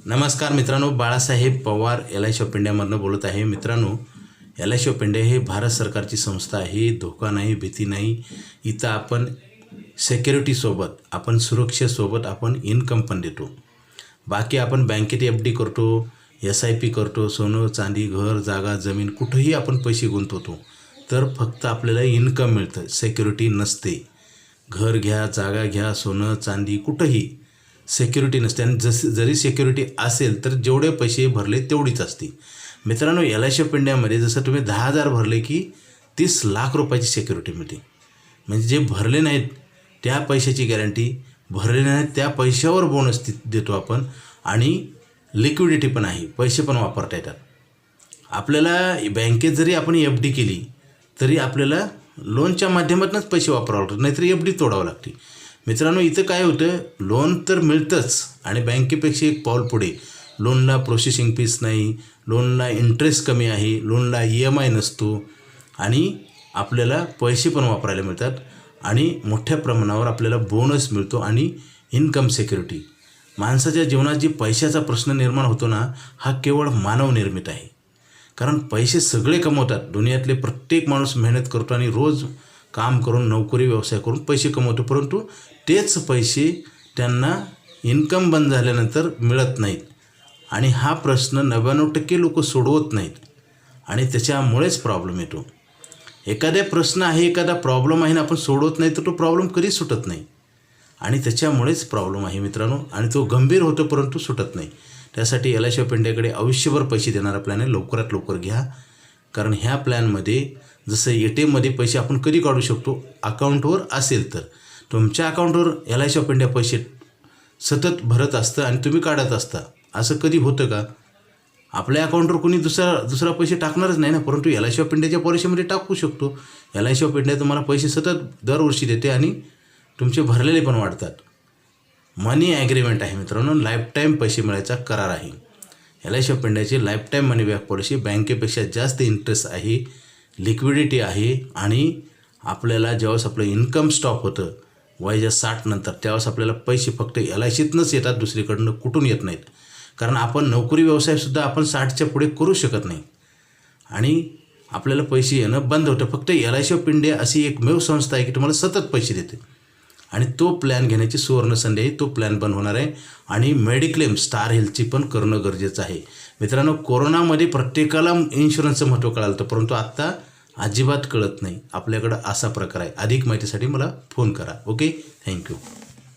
नमस्कार मित्रांनो, Balasaheb Pawar LIC of इंडियामधून बोलत आहे। मित्रांनो, LIC ऑफ इंडिया हे भारत सरकारची संस्था आहे। धोका नाही, भीती नाही। इथं आपण सिक्युरिटीसोबत, आपण सुरक्षेसोबत आपण इन्कम पण देतो। बाकी आपण बँकेत FD करतो, SIP करतो, सोनं चांदी घर जागा जमीन कुठेही आपण पैसे गुंतवतो, तर फक्त आपल्याला इन्कम मिळतं, सिक्युरिटी नसते। घर घ्या, जागा घ्या, सोनं चांदी कुठेही सिक्युरिटी नसते। आणि जरी सिक्युरिटी असेल तर जेवढे पैसे भरले तेवढीच असते। मित्रांनो, LIC ऑफ इंडियामध्ये जसं तुम्ही 10,000 भरले की 30 लाख रुपयाची सिक्युरिटी मिळते। म्हणजे जे भरले नाहीत त्या पैशाची गॅरंटी, भरले नाहीत त्या पैशावर बोनस देतो आपण। आणि लिक्विडिटी पण आहे, पैसे पण वापरता येतात आपल्याला। बँकेत जरी आपण FD केली तरी आपल्याला लोनच्या माध्यमातूनच पैसे वापरावे लागतात, नाहीतर FD तोडावं लागते। मित्रांनो, इथं काय होतं, लोन तर मिळतंच आणि बँकेपेक्षा एक पाऊल पुढे। लोनला प्रोसेसिंग फीस नाही, लोनला इंटरेस्ट कमी आहे, लोनला EMI नसतो आणि आपल्याला पैसे पण वापरायला मिळतात आणि मोठ्या प्रमाणावर आपल्याला बोनस मिळतो आणि इन्कम सिक्युरिटी। माणसाच्या जीवनात जी पैशाचा प्रश्न निर्माण होतो ना, हा केवळ मानवनिर्मित आहे। कारण पैसे सगळे कमवतात, दुनियातले प्रत्येक माणूस मेहनत करतो आणि रोज काम करून नोकरी व्यवसाय करून पैसे कमवतो, परंतु तेच पैसे त्यांना इन्कम बंद झाल्यानंतर मिळत नाहीत। आणि हा प्रश्न 99% लोक सोडवत नाहीत आणि त्याच्यामुळेच प्रॉब्लेम येतो। एखादा प्रश्न आहे, एखादा प्रॉब्लेम आहे ना, आपण सोडवत नाही तर तो प्रॉब्लेम कधी सुटत नाही आणि त्याच्यामुळेच प्रॉब्लेम आहे मित्रांनो। आणि तो गंभीर होतो परंतु सुटत नाही। त्यासाठी LIC ऑफ इंडियाकडे आयुष्यभर पैसे देणारा प्लॅन आहे, लवकरात लवकर घ्या। कारण ह्या प्लॅनमध्ये जसं ATMमध्ये पैसे आपण कधी काढू शकतो, अकाउंटवर असेल तर। तुमच्या अकाउंटवर LIC ऑफ इंडिया पैसे सतत भरत असतं आणि तुम्ही काढत असता, असं कधी होतं का? आपल्या अकाउंटवर कोणी दुसरा पैसे टाकणारच नाही ना, परंतु LIC ऑफ इंडियाच्या पॉलिसीमध्ये टाकू शकतो। LIC ऑफ इंडिया तुम्हाला पैसे सतत दरवर्षी देते आणि तुमचे भरलेले पण वाढतात। मनी ॲग्रीमेंट आहे मित्रांनो, लाईफटाईम पैसे मिळायचा करार आहे। LIC ऑफ इंडियाची लाईफटाईम मनी बॅक पॉलिसी, बँकेपेक्षा जास्त इंटरेस्ट आहे, लिक्विडिटी आहे आणि आपल्याला ज्यावेळेस आपलं इन्कम स्टॉप होतं वयाच्या 60 नंतर, त्यावेळेस आपल्याला पैसे फक्त LICतनंच येतात, दुसरीकडनं कुठून येत नाहीत। कारण आपण नोकरी व्यवसायसुद्धा आपण 60च्या पुढे करू शकत नाही आणि आपल्याला पैसे येणं बंद होतं। फक्त LIC ऑफ इंडिया अशी एकमेव संस्था आहे की तुम्हाला सतत पैसे देते आणि तो प्लॅन घेण्याची सुवर्ण संधी आहे। तो प्लॅन बंद होणार आहे आणि मेडिक्लेम स्टार हेल्थची पण करणं गरजेचं आहे। मित्रांनो, कोरोनामध्ये प्रत्येकाला इन्शुरन्सचं महत्त्व कळालं होतं, परंतु आत्ता अजिबात कळत नाही। आपल्याकडं असा प्रकार आहे। अधिक माहितीसाठी मला फोन करा। Okay, thank you.